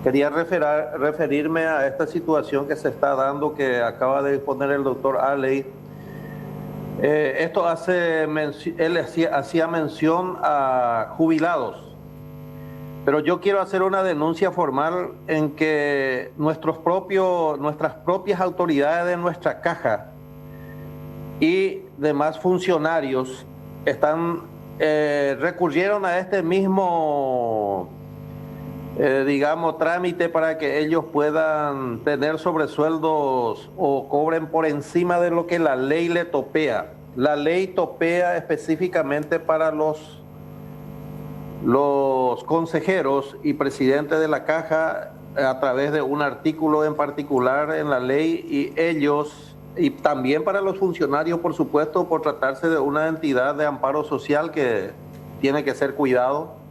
Quería referirme a esta situación que se está dando, que acaba de exponer el doctor Alley. Esto él hacía mención a jubilados, pero yo quiero hacer una denuncia formal en que nuestras propias autoridades de nuestra caja y demás funcionarios recurrieron a este mismo trámite para que ellos puedan tener sobresueldos o cobren por encima de lo que la ley le topea. La ley topea específicamente para los consejeros y presidentes de la caja a través de un artículo en particular en la ley, y ellos, y también para los funcionarios, por supuesto, por tratarse de una entidad de amparo social que tiene que ser cuidado.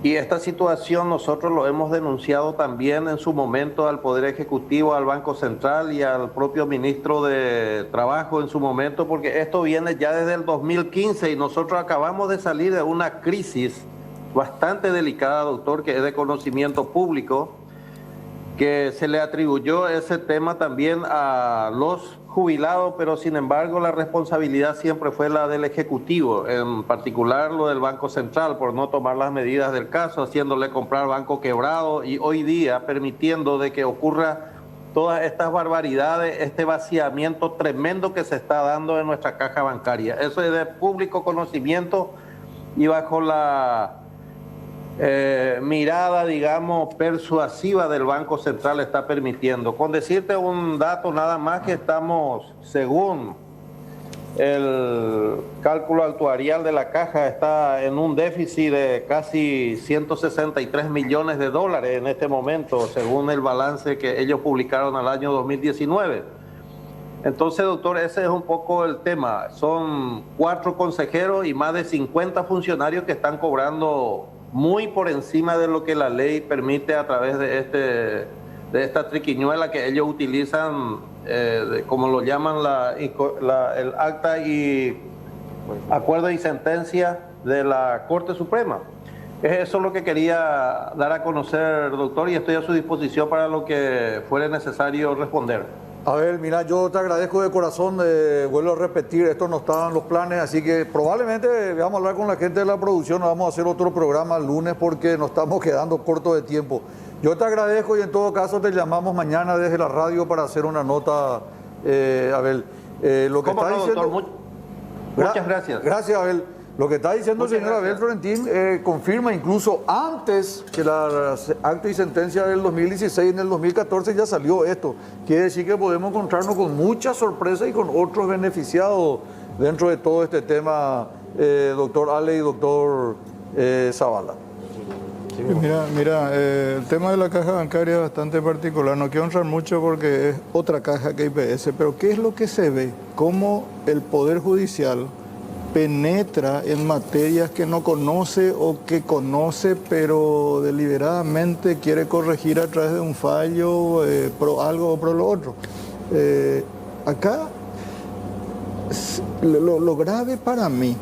Y esta situación nosotros lo hemos denunciado también en su momento al Poder Ejecutivo, al Banco Central y al propio ministro de Trabajo en su momento, porque esto viene ya desde el 2015 y nosotros acabamos de salir de una crisis bastante delicada, doctor, que es de conocimiento público, que se le atribuyó ese tema también a los jubilados, pero sin embargo la responsabilidad siempre fue la del Ejecutivo, en particular lo del Banco Central, por no tomar las medidas del caso, haciéndole comprar banco quebrado y hoy día permitiendo de que ocurra todas estas barbaridades, este vaciamiento tremendo que se está dando en nuestra caja bancaria. Eso es de público conocimiento y bajo la mirada, digamos, persuasiva del Banco Central está permitiendo. Con decirte un dato nada más, que estamos, según el cálculo actuarial de la caja, está en un déficit de casi 163 millones de dólares en este momento, según el balance que ellos publicaron al año 2019. Entonces, doctor, ese es un poco el tema. Son 4 consejeros y más de 50 funcionarios que están cobrando muy por encima de lo que la ley permite a través de esta triquiñuela que ellos utilizan, como lo llaman el acta y acuerdo y sentencia de la Corte Suprema. Eso es lo que quería dar a conocer, doctor, y estoy a su disposición para lo que fuere necesario responder. A ver, mira, yo te agradezco de corazón, vuelvo a repetir, esto no estaba en los planes, así que probablemente vamos a hablar con la gente de la producción, nos vamos a hacer otro programa el lunes porque nos estamos quedando cortos de tiempo. Yo te agradezco y en todo caso te llamamos mañana desde la radio para hacer una nota, Abel. Lo que está diciendo... Doctor? Muchas gracias. Gracias, Abel. Lo que está diciendo el señor Abel Florentín confirma incluso antes que la acta y sentencia del 2016, en el 2014 ya salió esto. Quiere decir que podemos encontrarnos con muchas sorpresas y con otros beneficiados dentro de todo este tema, doctor Ale y doctor Zavala. Mira, el tema de la caja bancaria es bastante particular. No quiero entrar mucho porque es otra caja que IPS, pero ¿qué es lo que se ve? Cómo el Poder Judicial penetra en materias que no conoce o que conoce pero deliberadamente quiere corregir a través de un fallo, pro algo o pro lo otro. Acá lo grave para mí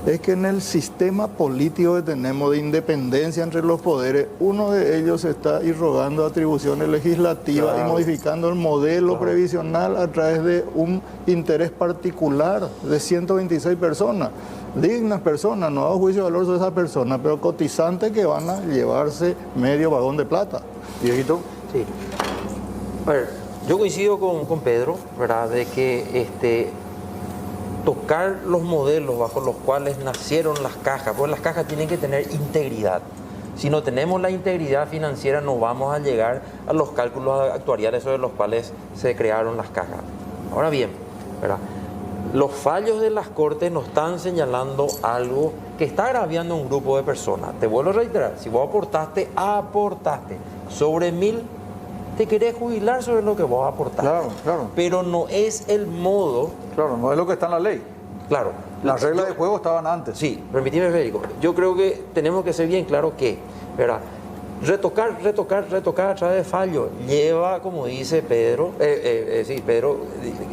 es que en el sistema político que tenemos de independencia entre los poderes, uno de ellos está irrogando atribuciones legislativas y modificando el modelo previsional a través de un interés particular de 126 personas, dignas personas, no hago juicio de valor sobre esas personas, pero cotizantes que van a llevarse medio vagón de plata. Dieguito. Sí. A ver, yo coincido con Pedro, ¿verdad?, de que tocar los modelos bajo los cuales nacieron las cajas, pues las cajas tienen que tener integridad. Si no tenemos la integridad financiera no vamos a llegar a los cálculos actuariales sobre los cuales se crearon las cajas. Ahora bien, ¿verdad?, los fallos de las Cortes nos están señalando algo que está agraviando a un grupo de personas. Te vuelvo a reiterar, si vos aportaste sobre 1000, te querés jubilar sobre lo que vos aportaste. Claro. Pero no es el modo. Claro, no es lo que está en la ley. Claro, Las reglas de juego estaban antes. Sí, permíteme, Federico. Yo creo que tenemos que ser bien claros que, ¿verdad? Retocar a través de fallo lleva, como dice Pedro, Pedro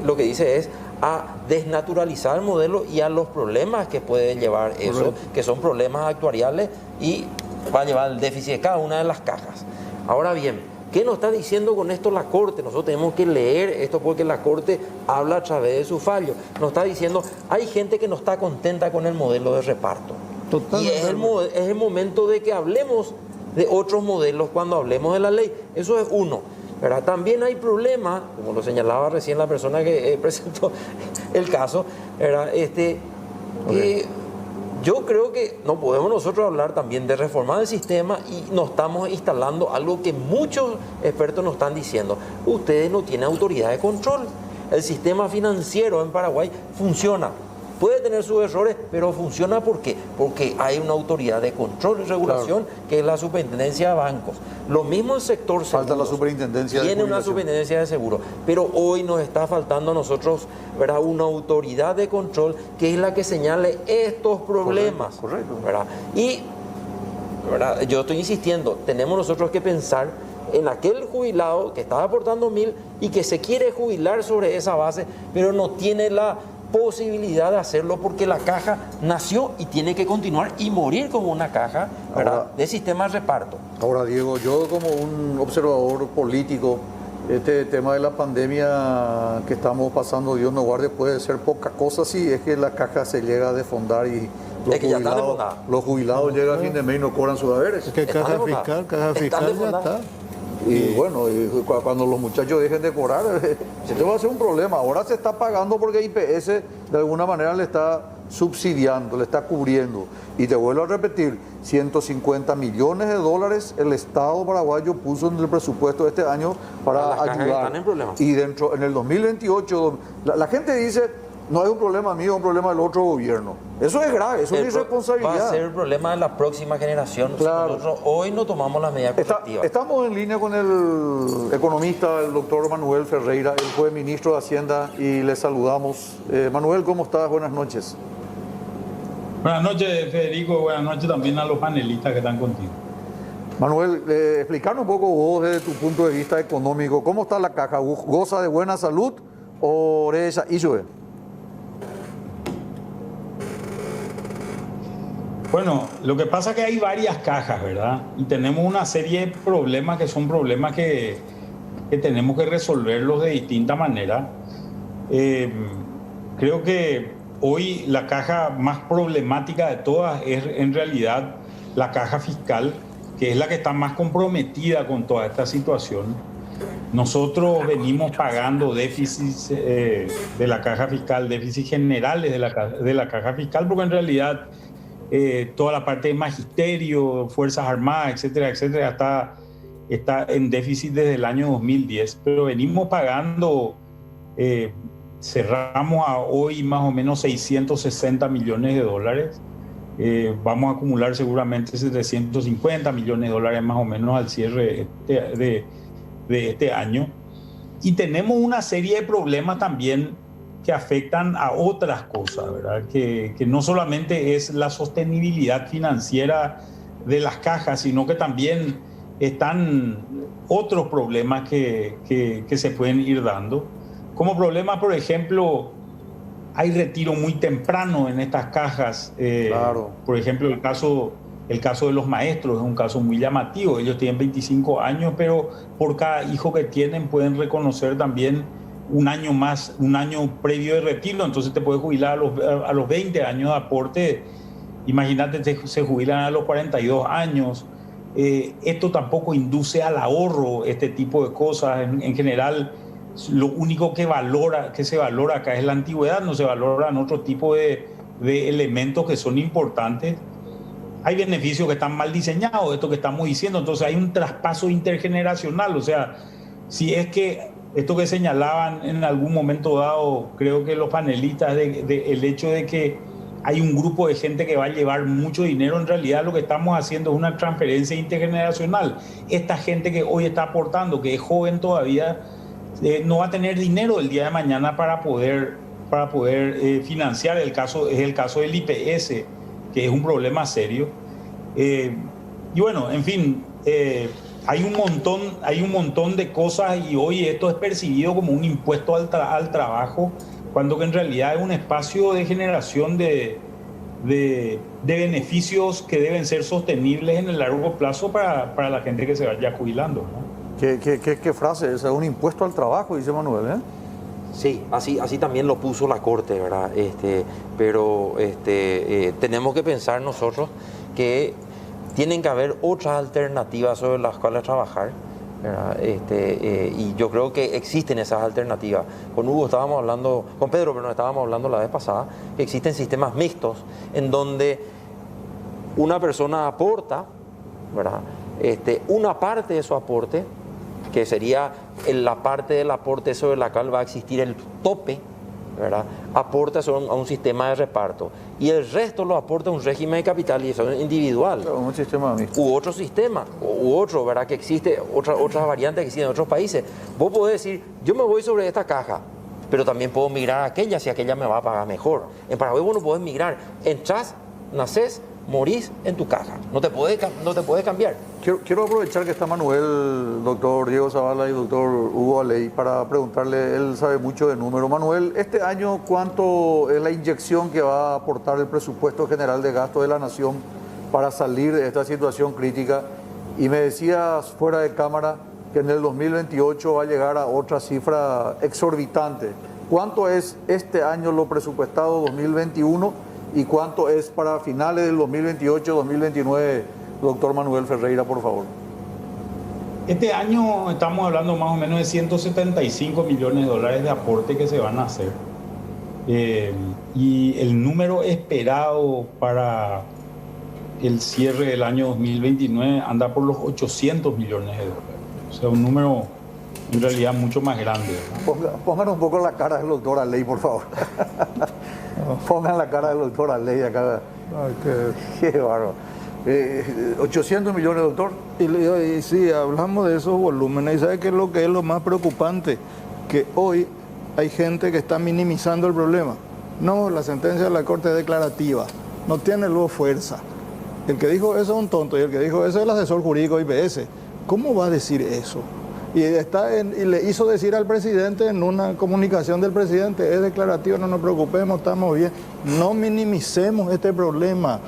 lo que dice es a desnaturalizar el modelo y a los problemas que puede llevar eso, correcto, que son problemas actuariales y va a llevar el déficit de cada una de las cajas. Ahora bien, ¿qué nos está diciendo con esto la Corte? Nosotros tenemos que leer esto porque la Corte habla a través de su fallo. Nos está diciendo, hay gente que no está contenta con el modelo de reparto. Totalmente. Y es el momento de que hablemos de otros modelos cuando hablemos de la ley. Eso es uno, ¿verdad? También hay problemas, como lo señalaba recién la persona que presentó el caso, ¿verdad? Yo creo que no podemos nosotros hablar también de reformar el sistema y nos estamos instalando algo que muchos expertos nos están diciendo. Ustedes no tienen autoridad de control. El sistema financiero en Paraguay funciona. Puede tener sus errores, pero funciona ¿por qué? Porque hay una autoridad de control y regulación, claro, que es la Superintendencia de Bancos. Lo mismo el sector seguros. Falta la Superintendencia de Tiene una Superintendencia de Seguros. Pero hoy nos está faltando a nosotros, ¿verdad?, una autoridad de control que es la que señale estos problemas. Correcto. ¿Verdad? Y, ¿verdad?, yo estoy insistiendo, tenemos nosotros que pensar en aquel jubilado que estaba aportando 1.000 y que se quiere jubilar sobre esa base, pero no tiene la posibilidad de hacerlo porque la caja nació y tiene que continuar y morir como una caja, ¿verdad?, ahora, de sistema de reparto. Ahora, Diego, yo como un observador político, este tema de la pandemia que estamos pasando, Dios nos guarde, puede ser poca cosa si es que la caja se llega a desfondar y los jubilados llegan a fin de mes y no cobran sus haberes. Es que caja fiscal ya está. Y bueno, cuando los muchachos dejen de cobrar, esto va a ser un problema. Ahora se está pagando porque IPS de alguna manera le está subsidiando, le está cubriendo. Y te vuelvo a repetir, 150 millones de dólares el Estado paraguayo puso en el presupuesto de este año para ayudar. Y en el 2028, la gente dice, no hay un problema mío, es un problema del otro gobierno. Eso es grave, eso es una irresponsabilidad. Va a ser el problema de la próxima generación. Claro. Nosotros hoy no tomamos las medidas correctivas. Estamos en línea con el economista, el doctor Manuel Ferreira. Él fue ministro de Hacienda y le saludamos. Manuel, ¿cómo estás? Buenas noches. Buenas noches, Federico. Buenas noches también a los panelistas que están contigo. Manuel, explicarnos un poco vos desde tu punto de vista económico. ¿Cómo está la caja? ¿Goza de buena salud o esa isue? Bueno, lo que pasa es que hay varias cajas, ¿verdad? Y tenemos una serie de problemas que son problemas que tenemos que resolverlos de distinta manera. Creo que hoy la caja más problemática de todas es en realidad la caja fiscal, que es la que está más comprometida con toda esta situación. Nosotros venimos pagando déficits de la caja fiscal, déficits generales de la caja fiscal, porque en realidad toda la parte de magisterio, Fuerzas Armadas, etcétera, etcétera, está en déficit desde el año 2010, pero venimos pagando, cerramos a hoy más o menos 660 millones de dólares, vamos a acumular seguramente 750 millones de dólares más o menos al cierre de este año, y tenemos una serie de problemas también que afectan a otras cosas, ¿verdad? Que no solamente es la sostenibilidad financiera de las cajas, sino que también están otros problemas que se pueden ir dando. Como problema, por ejemplo, hay retiro muy temprano en estas cajas. Claro. Por ejemplo, el caso de los maestros es un caso muy llamativo. Ellos tienen 25 años, pero por cada hijo que tienen pueden reconocer también un año más, un año previo de retiro, entonces te puedes jubilar a los 20 años de aporte. Imagínate, se jubilan a los 42 años. Esto tampoco induce al ahorro, este tipo de cosas. En general, lo único que se valora acá es la antigüedad, no se valoran otro tipo de elementos que son importantes. Hay beneficios que están mal diseñados, esto que estamos diciendo, entonces hay un traspaso intergeneracional. O sea, si es que esto que señalaban en algún momento dado, creo que los panelistas, el hecho de que hay un grupo de gente que va a llevar mucho dinero, en realidad lo que estamos haciendo es una transferencia intergeneracional. Esta gente que hoy está aportando, que es joven todavía, no va a tener dinero el día de mañana para poder para poder financiar. Es el caso del IPS, que es un problema serio. Y bueno, en fin, hay un montón de cosas, y hoy esto es percibido como un impuesto al trabajo, cuando que en realidad es un espacio de generación de beneficios que deben ser sostenibles en el largo plazo para la gente que se vaya jubilando, ¿no? ¿Qué frase? Es un impuesto al trabajo, dice Manuel, ¿eh? Sí, así también lo puso la Corte, ¿verdad? Pero tenemos que pensar nosotros que tienen que haber otras alternativas sobre las cuales trabajar, ¿verdad? Y yo creo que existen esas alternativas. Con Hugo estábamos hablando, con Pedro, pero no estábamos hablando la vez pasada, que existen sistemas mixtos en donde una persona aporta, ¿verdad? Una parte de su aporte, que sería la parte del aporte sobre la cual va a existir el tope, ¿verdad? Aporta a un sistema de reparto, y el resto lo aporta a un régimen de capitalización individual. Claro, un sistema mixto. U otro sistema, u otro, ¿verdad? Que existe, otras variantes que existen en otros países. Vos podés decir, yo me voy sobre esta caja, pero también puedo migrar a aquella si aquella me va a pagar mejor. En Paraguay vos no podés migrar. Entrás, nacés, morís en tu caja. No te podés cambiar. Quiero aprovechar que está Manuel, doctor Diego Zavala y doctor Hugo Aley, para preguntarle, él sabe mucho de números. Manuel, este año, ¿cuánto es la inyección que va a aportar el presupuesto general de gasto de la Nación para salir de esta situación crítica? Y me decías fuera de cámara que en el 2028 va a llegar a otra cifra exorbitante. ¿Cuánto es este año lo presupuestado 2021 y cuánto es para finales del 2028-2029? Doctor Manuel Ferreira, por favor. Este año estamos hablando más o menos de 175 millones de dólares de aporte que se van a hacer. Y el número esperado para el cierre del año 2029 anda por los 800 millones de dólares. O sea, un número en realidad mucho más grande, ¿no? Pongan un poco la cara del doctor Aley, por favor. Pongan la cara del doctor Aley acá. Ay, Qué bárbaro. 800 millones, doctor. Y sí, hablamos de esos volúmenes. ¿Y sabe qué es lo más preocupante? Que hoy hay gente que está minimizando el problema. No, la sentencia de la Corte es declarativa, no tiene luego fuerza. El que dijo eso es un tonto, y el que dijo eso es el asesor jurídico IPS. ¿Cómo va a decir eso? Y le hizo decir al presidente en una comunicación del presidente, es declarativo, no nos preocupemos, estamos bien. No minimicemos este problema.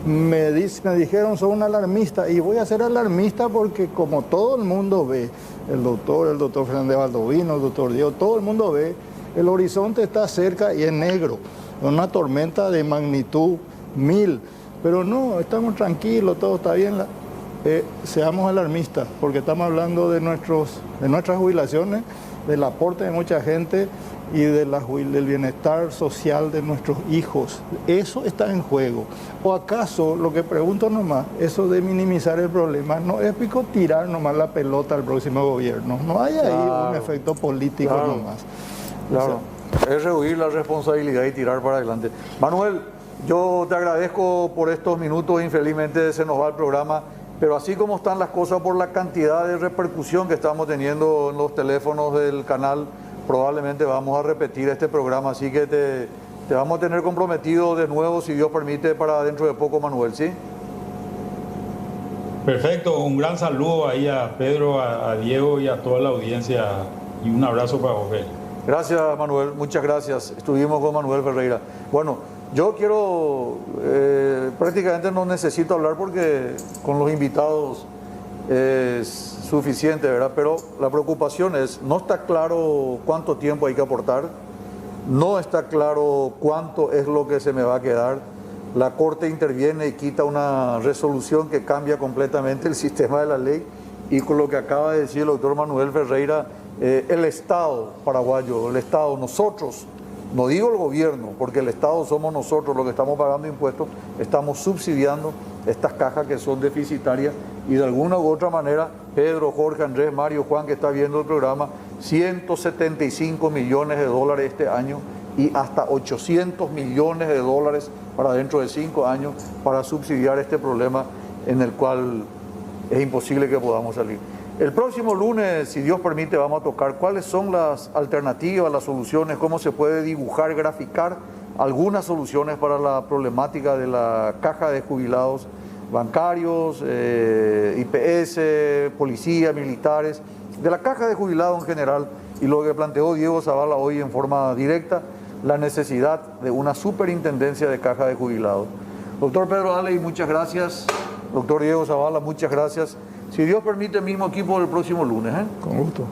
Me dijeron, soy un alarmista, y voy a ser alarmista porque como todo el mundo ve, el doctor Fernández Baldovino, el doctor Diego, todo el mundo ve, el horizonte está cerca y es negro, una tormenta de magnitud 1000, pero no, estamos tranquilos, todo está bien. Seamos alarmistas, porque estamos hablando de nuestras jubilaciones, del aporte de mucha gente y del bienestar social de nuestros hijos. Eso está en juego. ¿O acaso, lo que pregunto nomás, eso de minimizar el problema, no es tirar nomás la pelota al próximo gobierno? No hay ahí un efecto político nomás. Claro, o sea, es rehuir la responsabilidad y tirar para adelante. Manuel, yo te agradezco por estos minutos, infelizmente se nos va el programa. Pero así como están las cosas por la cantidad de repercusión que estamos teniendo en los teléfonos del canal, probablemente vamos a repetir este programa. Así que te vamos a tener comprometido de nuevo, si Dios permite, para dentro de poco, Manuel, ¿sí? Perfecto, un gran saludo ahí a Pedro, a Diego y a toda la audiencia, y un abrazo para vos. Gracias, Manuel, muchas gracias. Estuvimos con Manuel Ferreira. Bueno, yo quiero, prácticamente no necesito hablar porque con los invitados es suficiente, ¿verdad? Pero la preocupación es, no está claro cuánto tiempo hay que aportar, no está claro cuánto es lo que se me va a quedar. La Corte interviene y quita una resolución que cambia completamente el sistema de la ley, y con lo que acaba de decir el doctor Manuel Ferreira, el Estado paraguayo, el Estado, nosotros, no digo el gobierno, porque el Estado somos nosotros los que estamos pagando impuestos, estamos subsidiando estas cajas que son deficitarias, y de alguna u otra manera, Pedro, Jorge, Andrés, Mario, Juan, que está viendo el programa, 175 millones de dólares este año y hasta 800 millones de dólares para dentro de 5 años para subsidiar este problema en el cual es imposible que podamos salir. El próximo lunes, si Dios permite, vamos a tocar cuáles son las alternativas, las soluciones, cómo se puede dibujar, graficar algunas soluciones para la problemática de la caja de jubilados bancarios, IPS, policía, militares, de la caja de jubilados en general, y lo que planteó Diego Zavala hoy en forma directa, la necesidad de una superintendencia de caja de jubilados. Doctor Pedro Aley, muchas gracias. Doctor Diego Zavala, muchas gracias. Si Dios permite, el mismo equipo el próximo lunes. Con gusto.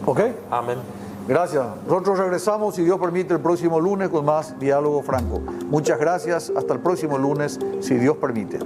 ¿Ok? Amén. Gracias. Nosotros regresamos, si Dios permite, el próximo lunes con más Diálogo Franco. Muchas gracias. Hasta el próximo lunes, si Dios permite.